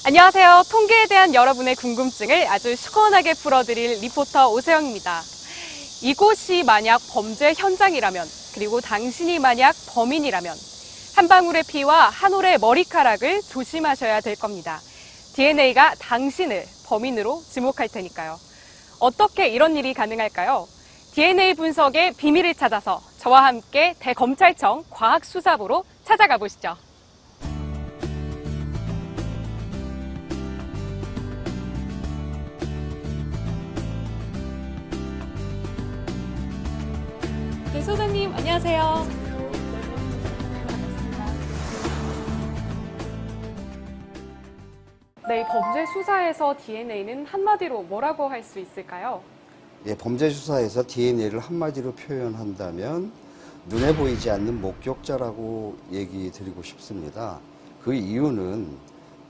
안녕하세요. 통계에 대한 여러분의 궁금증을 아주 시원하게 풀어드릴 리포터 오세영입니다. 이곳이 만약 범죄 현장이라면, 그리고 당신이 만약 범인이라면 한 방울의 피와 한 올의 머리카락을 조심하셔야 될 겁니다. DNA가 당신을 범인으로 지목할 테니까요. 어떻게 이런 일이 가능할까요? DNA 분석의 비밀을 찾아서 저와 함께 대검찰청 과학수사부로 찾아가 보시죠. 네, 소장님 안녕하세요. 네, 범죄 수사에서 DNA는 한마디로 뭐라고 할 수 있을까요? 예, 범죄 수사에서 DNA를 한마디로 표현한다면 눈에 보이지 않는 목격자라고 얘기 드리고 싶습니다. 그 이유는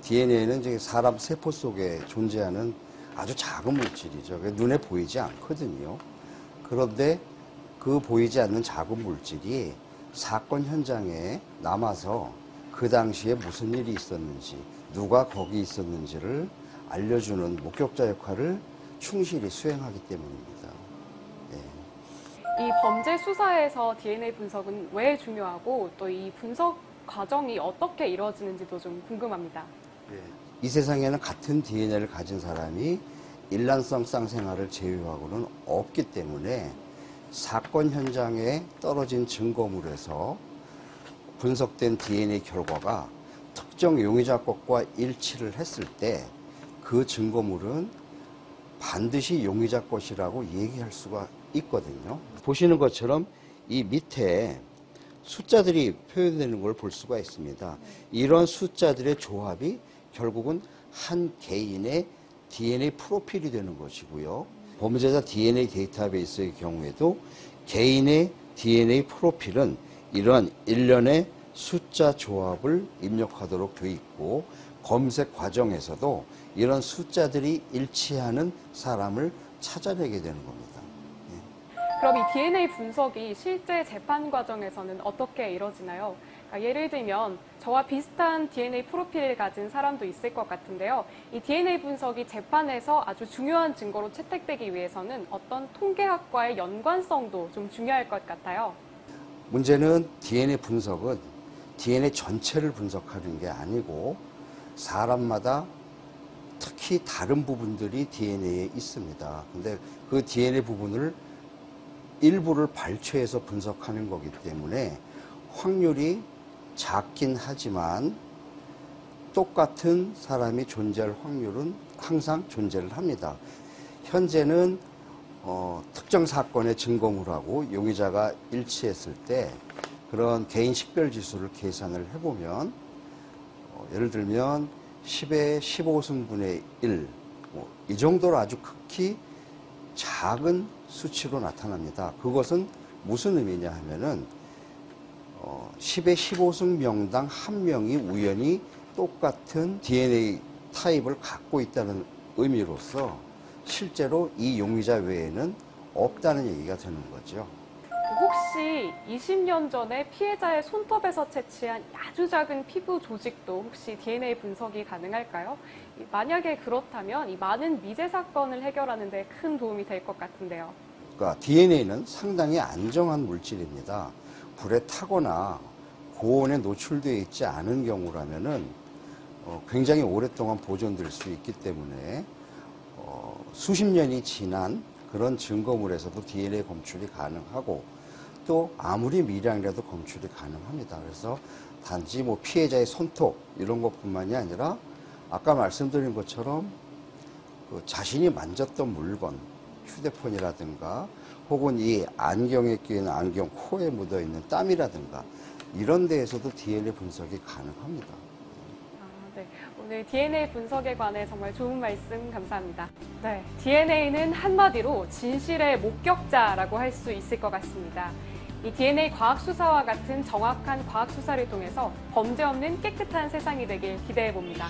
DNA는 사람 세포 속에 존재하는 아주 작은 물질이죠. 눈에 보이지 않거든요. 그런데 그 보이지 않는 작은 물질이 사건 현장에 남아서 그 당시에 무슨 일이 있었는지, 누가 거기 있었는지를 알려주는 목격자 역할을 충실히 수행하기 때문입니다. 이 범죄 수사에서 DNA 분석은 왜 중요하고 또 이 분석 과정이 어떻게 이루어지는지도 좀 궁금합니다. 이 세상에는 같은 DNA를 가진 사람이 일란성 쌍생아를 제외하고는 없기 때문에 사건 현장에 떨어진 증거물에서 분석된 DNA 결과가 특정 용의자 것과 일치를 했을 때 그 증거물은 반드시 용의자 것이라고 얘기할 수가 있거든요. 보시는 것처럼 이 밑에 숫자들이 표현되는 걸 볼 수가 있습니다. 이런 숫자들의 조합이 결국은 한 개인의 DNA 프로필이 되는 것이고요. 범죄자 DNA 데이터베이스의 경우에도 개인의 DNA 프로필은 이러한 일련의 숫자 조합을 입력하도록 되어 있고, 검색 과정에서도 이런 숫자들이 일치하는 사람을 찾아내게 되는 겁니다. 그럼 이 DNA 분석이 실제 재판 과정에서는 어떻게 이루어지나요? 그러니까 예를 들면 저와 비슷한 DNA 프로필을 가진 사람도 있을 것 같은데요. 이 DNA 분석이 재판에서 아주 중요한 증거로 채택되기 위해서는 어떤 통계학과의 연관성도 좀 중요할 것 같아요. 문제는 DNA 분석은 DNA 전체를 분석하는 게 아니고 사람마다 특히 다른 부분들이 DNA에 있습니다. 근데 그 DNA 부분을 일부를 발췌해서 분석하는 거기 때문에 확률이 작긴 하지만 똑같은 사람이 존재할 확률은 항상 존재를 합니다. 현재는 특정 사건의 증거물하고 용의자가 일치했을 때 그런 개인 식별 지수를 계산을 해보면 예를 들면 10의 15승분의 1, 이 정도로 아주 극히 작은 수치로 나타납니다. 그것은 무슨 의미냐 하면은 10의 15승 명당 한 명이 우연히 똑같은 DNA 타입을 갖고 있다는 의미로서 실제로 이 용의자 외에는 없다는 얘기가 되는 거죠. 혹시 20년 전에 피해자의 손톱에서 채취한 아주 작은 피부 조직도 혹시 DNA 분석이 가능할까요? 만약에 그렇다면 이 많은 미제 사건을 해결하는 데 큰 도움이 될 것 같은데요. 그러니까 DNA는 상당히 안정한 물질입니다. 불에 타거나 고온에 노출되어 있지 않은 경우라면은 굉장히 오랫동안 보존될 수 있기 때문에 수십 년이 지난 그런 증거물에서도 DNA 검출이 가능하고 또 아무리 미량이라도 검출이 가능합니다. 그래서 단지 피해자의 손톱 이런 것뿐만이 아니라 아까 말씀드린 것처럼 그 자신이 만졌던 물건, 휴대폰이라든가 혹은 이 안경에 끼는 안경 코에 묻어있는 땀이라든가 이런 데에서도 DNA 분석이 가능합니다. 네, 오늘 DNA 분석에 관해 정말 좋은 말씀 감사합니다. 네, DNA는 한마디로 진실의 목격자라고 할 수 있을 것 같습니다. 이 DNA 과학수사와 같은 정확한 과학수사를 통해서 범죄 없는 깨끗한 세상이 되길 기대해 봅니다.